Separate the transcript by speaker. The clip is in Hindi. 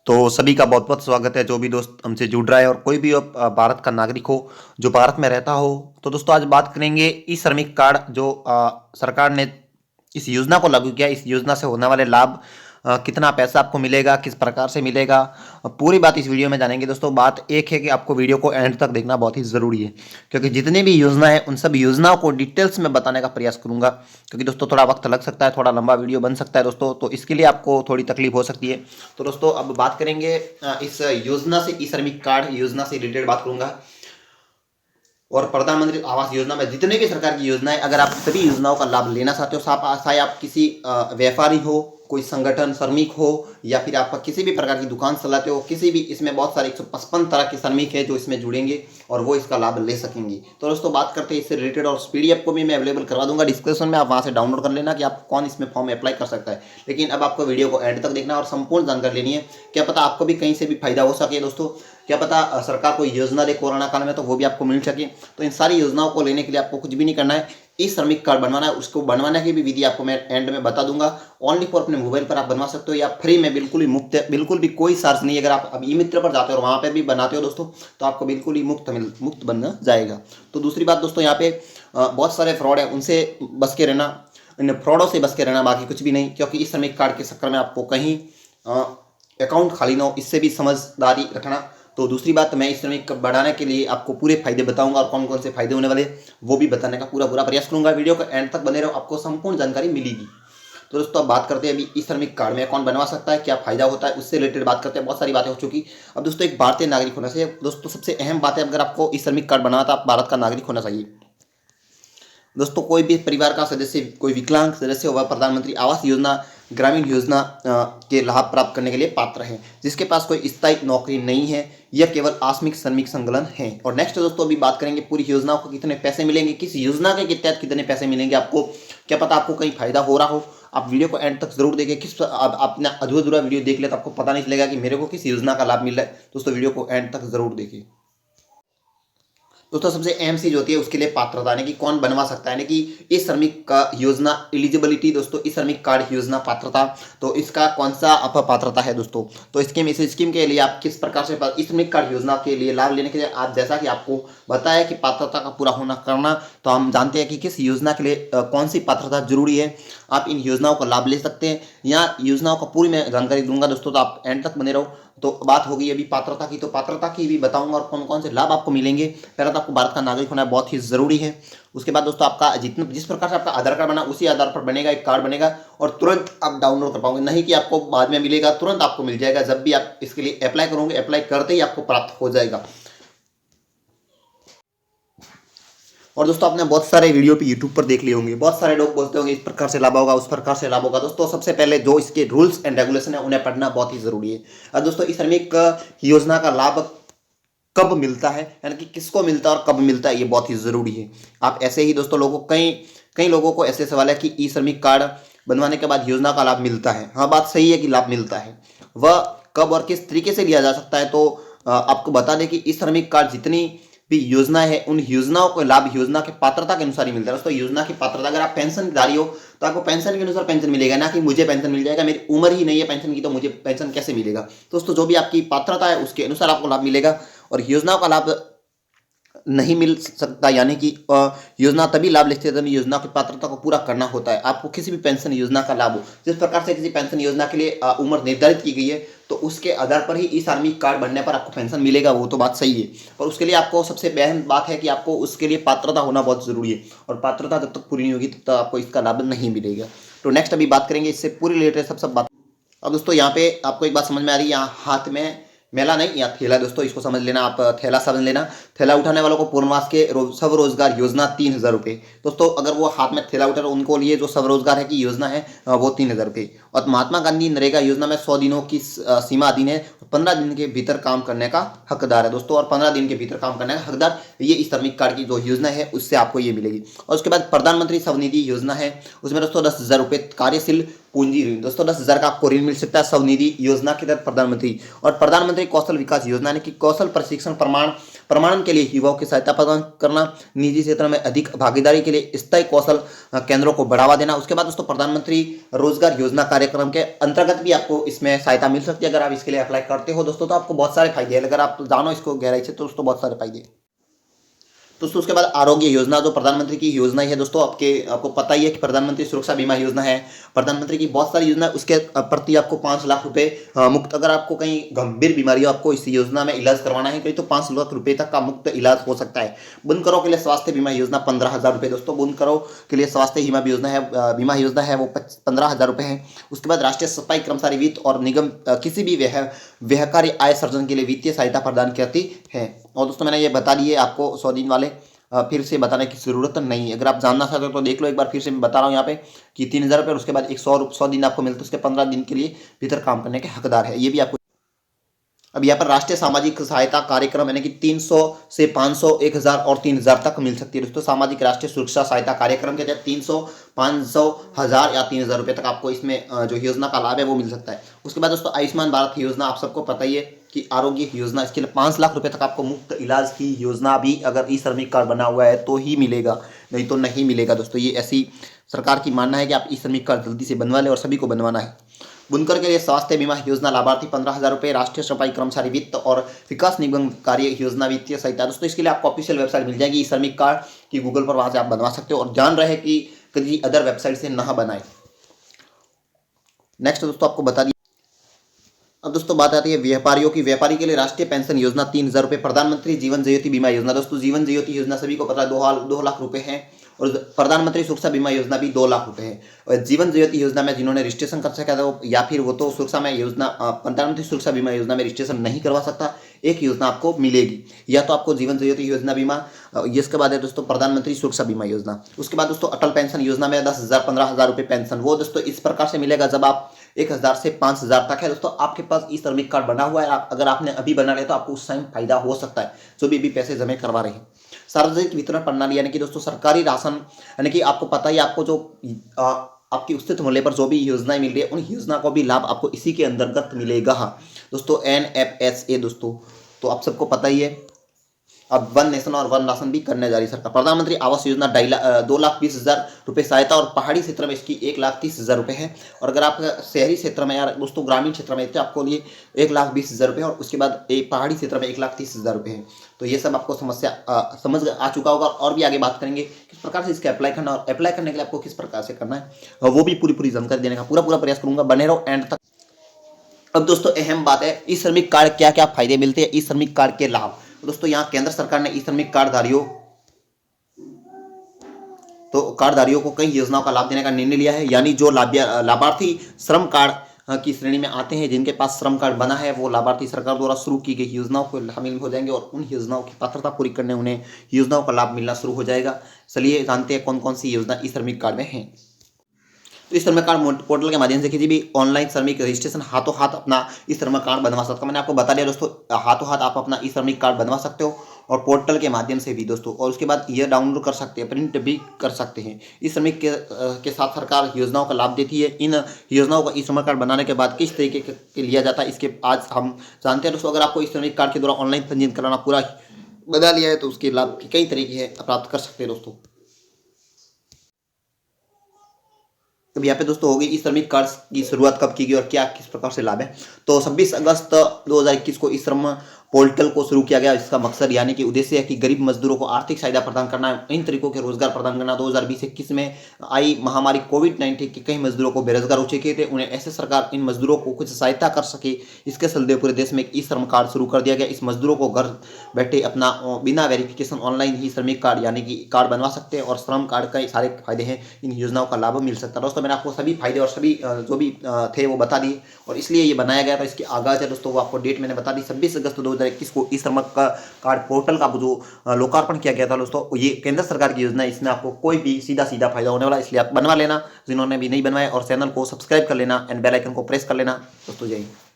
Speaker 1: तो सभी का बहुत बहुत स्वागत है जो भी दोस्त हमसे जुड़ रहा है और कोई भी भारत का नागरिक हो जो भारत में रहता हो। तो दोस्तों आज बात करेंगे ई श्रमिक कार्ड जो सरकार ने इस योजना को लागू किया। इस योजना से होने वाले लाभ, कितना पैसा आपको मिलेगा, किस प्रकार से मिलेगा, पूरी बात इस वीडियो में जानेंगे। दोस्तों बात एक है कि आपको वीडियो को एंड तक देखना बहुत ही ज़रूरी है, क्योंकि जितनी भी योजना है उन सब योजनाओं को डिटेल्स में बताने का प्रयास करूंगा। क्योंकि दोस्तों थोड़ा वक्त लग सकता है, थोड़ा लंबा वीडियो बन सकता है दोस्तों, तो इसके लिए आपको थोड़ी तकलीफ हो सकती है। तो दोस्तों अब बात करेंगे इस योजना से, ई श्रमिक कार्ड योजना से रिलेटेड बात करूंगा। और प्रधानमंत्री आवास योजना में जितने भी सरकार की योजनाएं, अगर आप सभी योजनाओं का लाभ लेना चाहते हो, चाहे आप किसी व्यापारी हो, कोई संगठन श्रमिक हो, या फिर आप किसी भी प्रकार की दुकान चलाते हो, किसी भी, इसमें बहुत सारे 155 तरह के श्रमिक है जो इसमें जुड़ेंगे और वो इसका लाभ ले सकेंगे। तो दोस्तों बात करते हैं इससे रिलेटेड, और पीडीएफ को भी मैं अवेलेबल करवा दूंगा डिस्क्रिप्शन में, आप वहां से डाउनलोड कर लेना कि आप कौन इसमें फॉर्म अप्लाई कर सकता है। लेकिन अब आपको वीडियो को एंड तक देखना और संपूर्ण जानकारी लेनी है, क्या पता आपको भी कहीं से भी फायदा हो सके दोस्तों। क्या पता सरकार कोई योजना दे कोरोना काल में तो वो भी आपको मिल सके। तो इन सारी योजनाओं को लेने के लिए आपको कुछ भी नहीं करना है, ई श्रमिक कार्ड बनवाना है। उसको बनवाने की भी विधि आपको मैं एंड में बता दूंगा। ओनली फॉर अपने मोबाइल पर आप बनवा सकते हो, या फ्री में, बिल्कुल ही मुफ्त है, बिल्कुल भी कोई चार्ज नहीं है। अगर आप अब ई मित्र पर जाते हो और वहाँ पर भी बनाते हो दोस्तों, तो आपको बिल्कुल ही मुफ्त बन जाएगा। तो दूसरी बात दोस्तों, यहाँ पे बहुत सारे फ्रॉड है, उनसे बच के रहना, इन फ्रॉडों से बच के रहना, बाकी कुछ भी नहीं। क्योंकि इस श्रमिक कार्ड के चक्कर में आपको कहीं अकाउंट खाली ना हो, इससे भी समझदारी रखना। तो दूसरी बात, मैं इस श्रमिक बढ़ाने के लिए आपको पूरे फायदे बताऊंगा और कौन कौन से फायदे होने वाले वो भी बताने का पूरा प्रयास करूंगा। वीडियो को एंड तक बने रहो, आपको संपूर्ण जानकारी मिलेगी। तो दोस्तों अब बात करते हैं अभी इस श्रमिक कार्ड में कौन बनवा सकता है, क्या फायदा होता है, उससे रिलेटेड बात करते हैं। बहुत सारी बातें हो चुकी। अब दोस्तों एक भारतीय नागरिक होना चाहिए। दोस्तों सबसे अहम बात है, अगर आपको इस श्रमिक कार्ड बनाना, तो आप भारत का नागरिक होना चाहिए। दोस्तों कोई भी परिवार का सदस्य, कोई विकलांग सदस्य होगा, प्रधानमंत्री आवास योजना, ग्रामीण योजना के लाभ प्राप्त करने के लिए पात्र है। जिसके पास कोई स्थायी नौकरी नहीं है, यह केवल आकस्मिक श्रमिक संकलन है। और नेक्स्ट दोस्तों अभी बात करेंगे पूरी योजनाओं को कितने पैसे मिलेंगे, किस योजना के तहत कितने पैसे मिलेंगे आपको। क्या पता आपको कहीं फायदा हो रहा हो, आप वीडियो को एंड तक जरूर देखें। आप अपना अधूरा वीडियो देख ले तो आपको पता नहीं चलेगा कि मेरे को किस योजना का लाभ मिल रहा है। दोस्तों वीडियो को एंड तक जरूर देखें। दोस्तों सबसे अहम चीज होती है उसके लिए पात्रता, यानी कि कौन बनवा सकता है, यानी कि इस श्रमिक का योजना एलिजिबिलिटी। दोस्तों इस श्रमिक कार्ड योजना पात्रता, तो इसका कौन सा पात्रता है दोस्तों। तो इस स्कीम के लिए आप किस प्रकार से इस श्रमिक कार्ड योजना के लिए लाभ लेने के लिए, आप जैसा कि आपको बताया कि पात्रता का पूरा होना करना, तो हम जानते हैं कि किस योजना के लिए कौन सी पात्रता जरूरी है। आप इन योजनाओं का लाभ ले सकते हैं, या योजनाओं का पूरी मैं जानकारी दूंगा दोस्तों, तो आप एंड तक बने रहो। तो बात होगी अभी पात्रता की, तो पात्रता की भी बताऊंगा और कौन कौन से लाभ आपको मिलेंगे। पहला तो आपको भारत का नागरिक होना बहुत ही जरूरी है। उसके बाद दोस्तों आपका जिस प्रकार से आपका आधार कार्ड बना, उसी आधार पर बनेगा एक कार्ड बनेगा, और तुरंत आप डाउनलोड कर पाओगे, नहीं कि आपको बाद में मिलेगा, तुरंत आपको मिल जाएगा। जब भी आप इसके लिए अप्लाई करोगे, अप्लाई करते ही आपको प्राप्त हो जाएगा। और दोस्तों आपने बहुत सारे वीडियो पे यूट्यूब पर देख लिए होंगे, बहुत सारे लोग बोलते होंगे इस प्रकार से लाभ होगा, उस प्रकार से लाभ होगा। दोस्तों सबसे पहले जो इसके रूल्स एंड रेगुलेशन है उन्हें पढ़ना बहुत ही जरूरी है। और दोस्तों इस श्रमिक योजना का लाभ कब मिलता है, यानी कि किसको मिलता है और कब मिलता है, ये बहुत ही जरूरी है। आप ऐसे ही दोस्तों लोगों कई लोगों को ऐसे सवाल है कि ई श्रमिक कार्ड बनवाने के बाद योजना का लाभ मिलता है। हाँ बात सही है कि लाभ मिलता है, वह कब और किस तरीके से लिया जा सकता है। तो आपको बता दें कि ई श्रमिक कार्ड जितनी भी योजना है, उन योजनाओं को लाभ योजना के पात्रता के अनुसार ही मिलता है। दोस्तों योजना की पात्रता, अगर आप पेंशनधारी हो तो आपको पेंशन के अनुसार पेंशन मिलेगा, ना कि मुझे पेंशन मिल जाएगा, मेरी उम्र ही नहीं है पेंशन की तो मुझे पेंशन कैसे मिलेगा। दोस्तों जो भी आपकी पात्रता है उसके अनुसार आपको लाभ मिलेगा। और योजनाओं का लाभ नहीं मिल सकता, यानी कि योजना तभी लाभ लेते हैं जब योजना की पात्रता को पूरा करना होता है। आपको किसी भी पेंशन योजना का लाभ हो, जिस प्रकार से किसी पेंशन योजना के लिए उम्र निर्धारित की गई है, तो उसके आधार पर ही ई श्रमिक कार्ड बनने पर आपको पेंशन मिलेगा, वो तो बात सही है। पर उसके लिए आपको सबसे अहम बात है कि आपको उसके लिए पात्रता होना बहुत जरूरी है, और पात्रता जब तक पूरी नहीं होगी तब तक आपको इसका लाभ नहीं मिलेगा। तो नेक्स्ट अभी बात करेंगे इससे पूरी रिलेटेड सब बात। अब दोस्तों यहाँ पे आपको एक बात समझ में आ रही है, यहाँ हाथ में मेला नहीं, या थैला, दोस्तों इसको समझ लेना, आप थैला समझ लेना। थैला उठाने वालों को पूर्णमास के स्वरोजगार योजना 3000 रुपये। दोस्तों अगर वो हाथ में थैला उठा रहे उनको लिए जो स्वरोजगार है की योजना है वो 3000 रुपये। और महात्मा गांधी नरेगा योजना में 100 दिनों की सीमा अधीन है, 15 दिन के भीतर काम करने का हकदार है दोस्तों। और 15 दिन के भीतर काम करने का हकदार, ये इस श्रमिक कार्ड की जो योजना है उससे आपको ये मिलेगी। और उसके बाद प्रधानमंत्री स्वनिधि योजना है, उसमें दोस्तों 10,000 रुपये कार्यशील पूंजी ऋण, दोस्तों 10,000 का आपको ऋण मिल सकता है स्वनिधि योजना के तहत प्रधानमंत्री। और प्रधानमंत्री कौशल विकास योजना, यानी कि कौशल प्रशिक्षण प्रमाण प्रमाणन के लिए युवाओं की सहायता प्रदान करना, निजी क्षेत्र में अधिक भागीदारी के लिए स्थायी कौशल केंद्रों को बढ़ावा देना। उसके बाद दोस्तों प्रधानमंत्री रोजगार योजना कार्यक्रम के अंतर्गत भी आपको इसमें सहायता मिल सकती है। अगर आप इसके लिए अप्लाई करते हो दोस्तों तो आपको बहुत सारे फायदे हैं। अगर आप जानो इसको गहराई से तो दोस्तों बहुत सारे फायदे। दोस्तों उसके बाद आरोग्य योजना, जो प्रधानमंत्री की योजना है दोस्तों, आपको पता ही है कि प्रधानमंत्री सुरक्षा बीमा योजना है। प्रधानमंत्री की बहुत सारी योजना, उसके प्रति आपको 5 लाख रुपए मुफ्त, अगर आपको कहीं गंभीर बीमारी हो, आपको इस योजना में इलाज करवाना है कहीं, तो 5 लाख रुपए तक का मुफ्त इलाज हो सकता है। बुनकरों के लिए स्वास्थ्य बीमा योजना 15,000 रुपये दोस्तों, बुनकरों के लिए स्वास्थ्य बीमा योजना है वो 15,000 रुपये है। उसके बाद राष्ट्रीय सफाई कर्मचारी वित्त और निगम किसी भी व्यवहारिक आय सर्जन के लिए वित्तीय सहायता प्रदान करती है। और दोस्तों मैंने ये बता दिए आपको 100 दिन वाले, फिर से बताने की जरूरत नहीं है। अगर आप जानना चाहते हो तो देख लो एक बार, फिर से मैं बता रहा हूँ यहाँ पे कि 3,000 रुपये, उसके बाद 100 दिन आपको मिलते हैं, उसके 15 दिन के लिए भीतर काम करने के हकदार है, ये भी आपको। अब यहाँ पर राष्ट्रीय सामाजिक सहायता कार्यक्रम यानी कि 300 से 500, 1,000 और 3,000 तक मिल सकती है दोस्तों। सामाजिक राष्ट्रीय सुरक्षा सहायता कार्यक्रम के तहत 300, 500, 1,000 या 3,000 रुपये तक आपको इसमें जो योजना का लाभ है वो मिल सकता है। उसके बाद दोस्तों आयुष्मान भारत योजना, आप सबको पता ही है कि आरोग्य योजना, इसके लिए 5 लाख रुपए तक आपको मुफ्त इलाज की योजना भी अगर ई श्रमिक कार्ड बना हुआ है तो ही मिलेगा, नहीं तो नहीं मिलेगा दोस्तों। ये ऐसी सरकार की मानना है कि आप ई श्रमिक कार्ड जल्दी से बनवा लें और सभी को बनवाना है। बुनकर के लिए स्वास्थ्य बीमा योजना, लाभार्थी 15,000 रुपये, राष्ट्रीय सफाई कर्मचारी वित्त और विकास निगम कार्य योजना वित्तीय सहायता दोस्तों, इसके लिए आपको ऑफिशियल वेबसाइट मिल जाएगी ई श्रमिक कार्ड की, गूगल पर वहां से आप बनवा सकते हो और ध्यान रहे कि किसी अदर वेबसाइट से ना बनाए। नेक्स्ट दोस्तों आपको बता दिया। अब दोस्तों बात आती है व्यापारियों की। व्यापारी के लिए राष्ट्रीय पेंशन योजना 3,000 रुपये, प्रधानमंत्री जीवन ज्योति बीमा योजना दोस्तों, जीवन ज्योति योजना सभी को पता है 2 लाख रुपए है, और प्रधानमंत्री सुरक्षा बीमा योजना भी 2 लाख रुपए है। और जीवन ज्योति योजना में जिन्होंने रजिस्ट्रेशन कर सका था या फिर वो तो सुरक्षा में योजना, प्रधानमंत्री सुरक्षा बीमा योजना में रजिस्ट्रेशन नहीं करवा सकता, एक योजना आपको मिलेगी, या तो आपको जीवन ज्योति योजना बीमा, इसके बाद है दोस्तों प्रधानमंत्री सुरक्षा बीमा योजना। उसके बाद दोस्तों अटल पेंशन योजना में 10,000, 15,000 रुपये पेंशन, वो दोस्तों इस प्रकार से मिलेगा जब आप 1,000 से 5,000 तक है दोस्तों आपके पास ई श्रमिक कार्ड बना हुआ है। अगर आपने अभी बना लिया तो आपको उस टाइम फायदा हो सकता है, जो भी पैसे जमा करवा रहे हैं। सार्वजनिक वितरण प्रणाली यानी कि दोस्तों सरकारी राशन, यानी कि आपको पता ही, आपको जो आपकी उचित मूल्य पर जो भी योजनाएं मिल रही है उन योजना को भी लाभ आपको इसी के अंतर्गत मिलेगा दोस्तों, NFSA दोस्तों, तो आप सबको पता ही है। अब वन नेशन और वन राशन भी करने जा रही सरकार। प्रधानमंत्री आवास योजना 2,20,000 रुपये सहायता, और पहाड़ी क्षेत्र में इसकी 1,30,000 रुपये है। और अगर आप शहरी क्षेत्र में या दोस्तों ग्रामीण क्षेत्र में तो आपको लिए 1,20,000 रुपये, और उसके बाद एक पहाड़ी क्षेत्र में 1,30,000 रुपये है। तो ये सब आपको समझ आ चुका होगा। और भी आगे बात करेंगे किस प्रकार से इसके अप्लाई करना, और अप्लाई करने के लिए आपको किस प्रकार से करना है वो भी पूरी जानकारी देने का पूरा प्रयास करूंगा, बने रहो एंड तक। अब दोस्तों अहम बात है, ई श्रमिक कार्ड क्या क्या फायदे मिलते हैं, ई श्रमिक कार्ड के लाभ। दोस्तों यहाँ केंद्र सरकार ने ई श्रमिक कार्डधारियों को कई योजनाओं का लाभ देने का निर्णय लिया है। यानी जो लाभार्थी श्रम कार्ड की श्रेणी में आते हैं, जिनके पास श्रम कार्ड बना है, वो लाभार्थी सरकार द्वारा शुरू की गई योजनाओं को शामिल हो जाएंगे, और उन योजनाओं की पात्रता पूरी करने उन्हें योजनाओं का लाभ मिलना शुरू हो जाएगा। चलिए जानते हैं कौन कौन सी योजना ई श्रमिक कार्ड में है। तो इस श्रमिक कार्ड पोर्टल के माध्यम से किसी भी ऑनलाइन श्रमिक रजिस्ट्रेशन हाथों हाथ अपना ई श्रमिक कार्ड बनवा सकता है। मैंने आपको बता दिया दोस्तों, हाथों हाथ आप अपना ई श्रमिक कार्ड बनवा सकते हो, और पोर्टल के माध्यम से भी दोस्तों, और उसके बाद ये डाउनलोड कर सकते हैं, प्रिंट भी कर सकते हैं। ई श्रमिक के साथ सरकार योजनाओं का लाभ देती है। इन योजनाओं का ई श्रमिक कार्ड बनाने के बाद किस तरीके के लिया जाता है, इसके आज हम जानते हैं दोस्तों। अगर आपको ई श्रमिक कार्ड के द्वारा ऑनलाइन पंजीयन कराना पूरा बना लिया है तो उसके लाभ के कई तरीके हैं प्राप्त कर सकते हैं दोस्तों। अब यहाँ पे दोस्तों होगी ई श्रमिक कार्ड की शुरुआत कब की गई और क्या किस प्रकार से लाभ है। तो 26 अगस्त 2021 को ई श्रम पोर्टल को शुरू किया गया। इसका मकसद यानी कि उद्देश्य है कि गरीब मजदूरों को आर्थिक सहायता प्रदान करना, इन तरीकों के रोजगार प्रदान करना। 2020-21 में आई महामारी कोविड-19 के कई मजदूरों को बेरोजगार हो चुके थे, उन्हें ऐसे सरकार इन मजदूरों को कुछ सहायता कर सके, इसके चलते पूरे देश में एक ई श्रम कार्ड शुरू कर दिया गया। इस मजदूरों को घर बैठे अपना बिना वेरिफिकेशन ऑनलाइन ही श्रमिक कार्ड यानी कि कार्ड बनवा सकते हैं, और श्रम कार्ड का सारे फायदे हैं, इन योजनाओं का लाभ मिल सकता है। दोस्तों मैंने आपको सभी फायदे और सभी जो भी थे वो बता दिए, और इसलिए ये बनाया गया था। इसकी आगाज है दोस्तों, वो आपको डेट मैंने बता दी, 26 अगस्त 2021 को ई श्रम कार्ड पोर्टल का जो लोकार्पण किया गया था दोस्तों। ये केंद्र सरकार की योजना है, इसमें आपको कोई भी सीधा फायदा होने वाला, इसलिए आप बनवा लेना जिन्होंने भी नहीं बनवाया, और चैनल को सब्सक्राइब कर लेना एंड बेल आइकन को प्रेस कर लेना दोस्तों। जय हिंद।